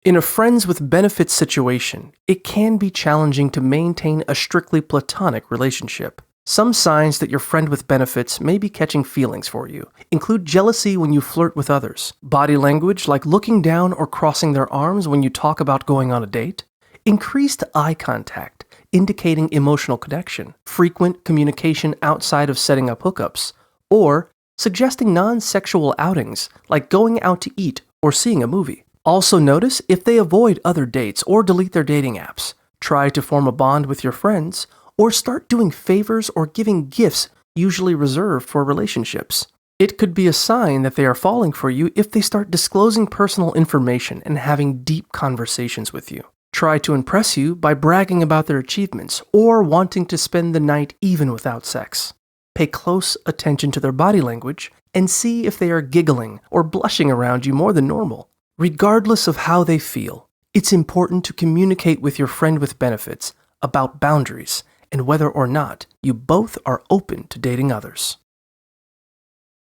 In a friends with benefits situation, it can be challenging to maintain a strictly platonic relationship. Some signs that your friend with benefits may be catching feelings for you include jealousy when you flirt with others, body language like looking down or crossing their arms when you talk about going on a date, increased eye contact, indicating emotional connection, frequent communication outside of setting up hookups, or suggesting non-sexual outings like going out to eat or seeing a movie. Also notice if they avoid other dates or delete their dating apps, try to form a bond with your friends, or start doing favors or giving gifts usually reserved for relationships. It could be a sign that they are falling for you if they start disclosing personal information and having deep conversations with you. Try to impress you by bragging about their achievements or wanting to spend the night even without sex. Pay close attention to their body language and see if they are giggling or blushing around you more than normal. Regardless of how they feel, it's important to communicate with your friend with benefits about boundaries and whether or not you both are open to dating others.